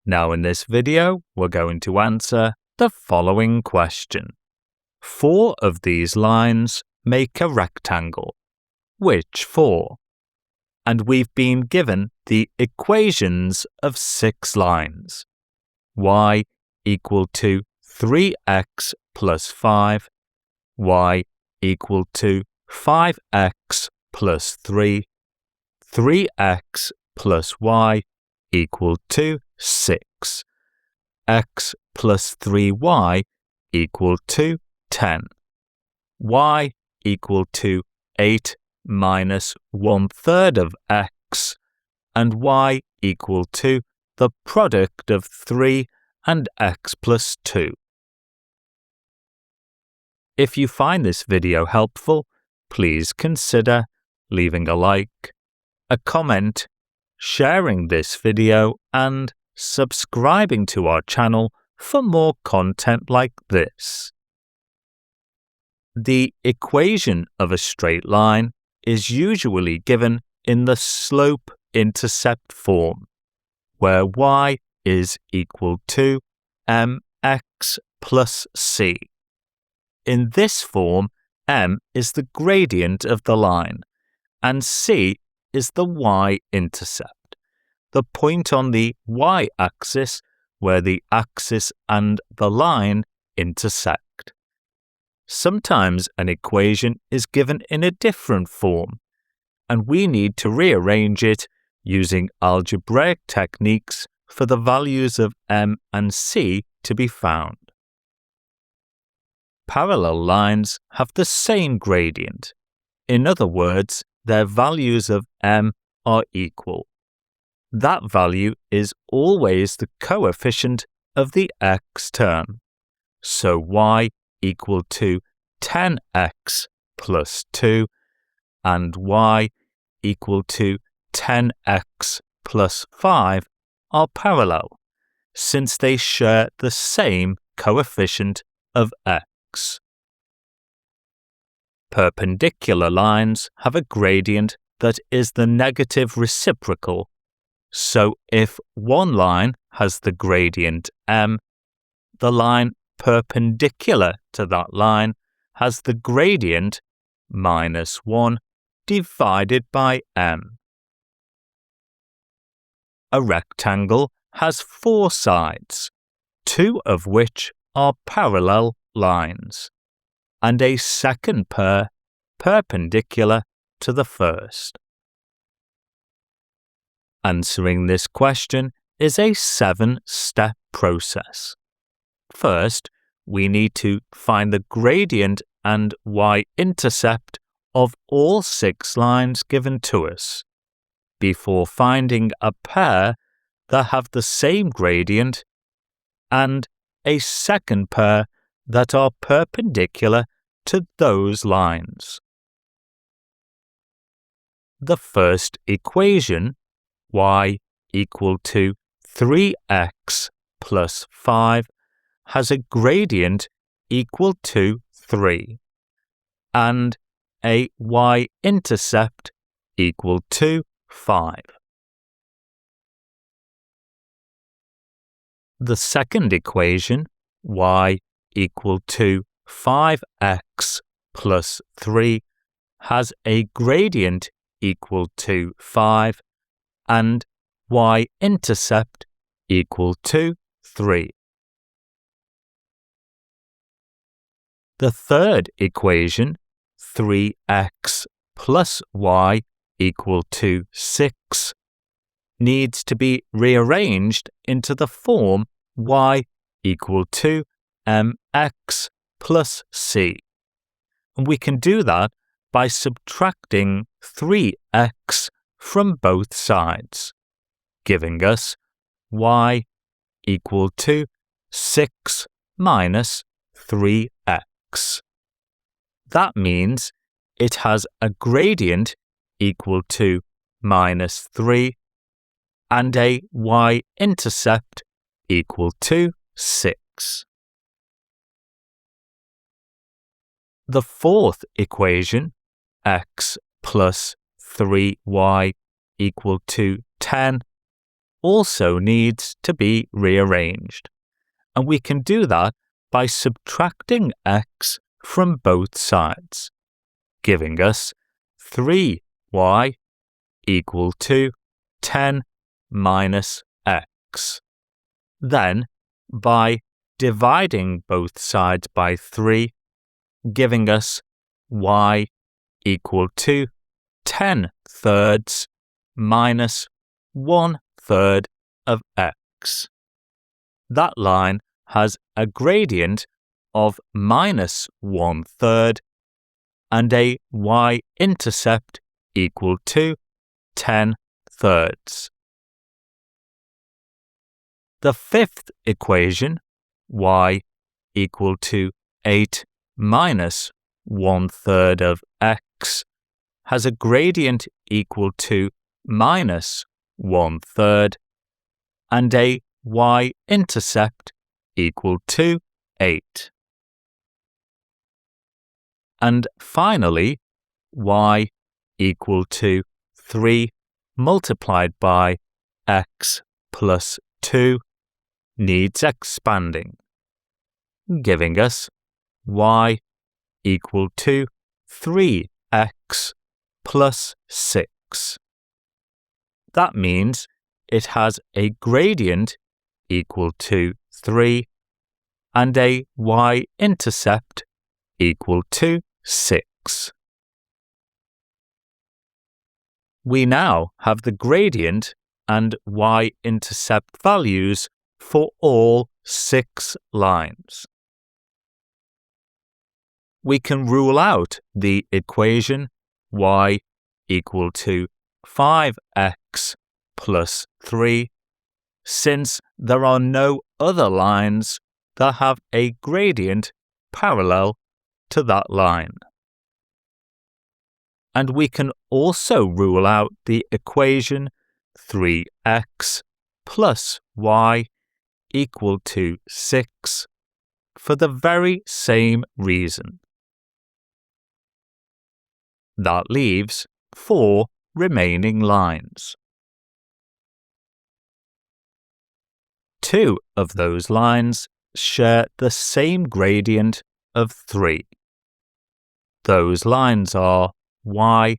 Now in this video, we're going to answer the following question. 4 of these lines make a rectangle. Which 4? And we've been given the equations of 6 lines. Y equal to 3x plus 5, y equal to 5x plus 3, 3x plus y equal to 6, x plus 3y equal to 10, y equal to 8 minus 1/3 of x, and y equal to the product of 3 and x plus 2. If you find this video helpful, please consider leaving a like, a comment, sharing this video, and subscribing to our channel for more content like this. The equation of a straight line is usually given in the slope-intercept form, where y is equal to mx plus c. In this form, m is the gradient of the line, and c is the y-intercept, the point on the y-axis where the axis and the line intersect. Sometimes an equation is given in a different form, and we need to rearrange it using algebraic techniques for the values of m and c to be found. Parallel lines have the same gradient. In other words, their values of m are equal. That value is always the coefficient of the x term. So y equal to 10x plus 2 and y equal to 10x plus 5 are parallel, since they share the same coefficient of x. Perpendicular lines have a gradient that is the negative reciprocal, so if one line has the gradient m, the line perpendicular to that line has the gradient minus 1 divided by m. A rectangle has 4 sides, 2 of which are parallel lines, and a second pair perpendicular to the first. Answering this question is a 7-step process. First, we need to find the gradient and y-intercept of all 6 lines given to us, before finding a pair that have the same gradient and a second pair that are perpendicular to those lines. The first equation, y equal to 3x plus 5, has a gradient equal to 3 and a y-intercept equal to 5. The second equation, y equal to 5x plus 3, has a gradient equal to 5 and y-intercept equal to 3. The third equation, 3x plus y equal to 6, needs to be rearranged into the form y equal to mx plus c. And we can do that by subtracting 3x from both sides, giving us y equal to 6 minus 3x. That means it has a gradient equal to minus 3 and a y-intercept equal to 6. The fourth equation, x plus 3y equal to 10, also needs to be rearranged, and we can do that by subtracting x from both sides, giving us 3y equal to 10 minus x. Then, by dividing both sides by 3, giving us y equal to 10 thirds minus 1/3 of x. That line has a gradient of minus 1/3 and a y-intercept equal to 10 thirds. The fifth equation, y equal to 8 minus 1/3 of x, has a gradient equal to minus 1/3 and a y-intercept equal to 8. And finally, y equal to 3 multiplied by x plus 2 needs expanding, giving us y equal to 3x plus 6. That means it has a gradient equal to 3 and a y-intercept equal to 6. We now have the gradient and y-intercept values for all 6 lines. We can rule out the equation y equal to 5x plus 3 since there are no other lines that have a gradient parallel to that line. And we can also rule out the equation 3x plus y equal to 6 for the very same reason. That leaves 4 remaining lines. 2 of those lines share the same gradient of 3. Those lines are y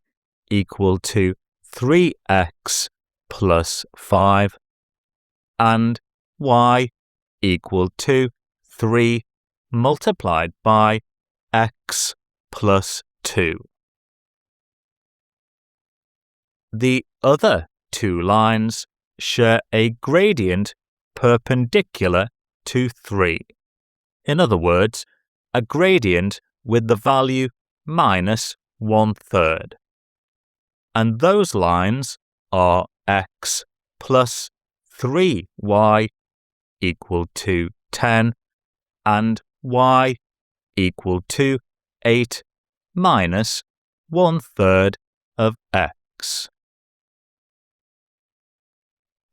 equal to 3x plus 5 and y equal to 3 multiplied by x plus 2. The other 2 lines share a gradient perpendicular to 3. In other words, a gradient with the value minus 1/3. And those lines are x plus 3y equal to 10 and y equal to 8 minus 1/3 of x.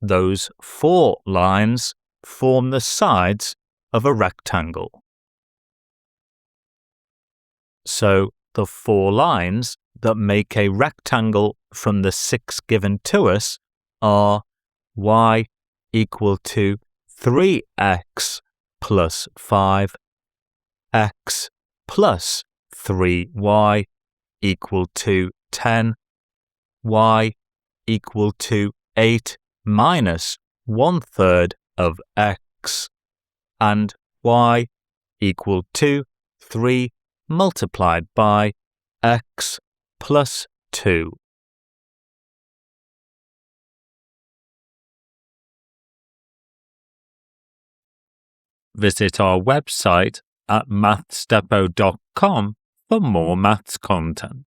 Those 4 lines form the sides of a rectangle. So the 4 lines that make a rectangle from the 6 given to us are y equal to 3x plus 5, x plus 3y equal to 10, y equal to 8 minus 1/3 of x, and y equal to 3 multiplied by x plus 2. Visit our website at mathsdepot.com for more maths content.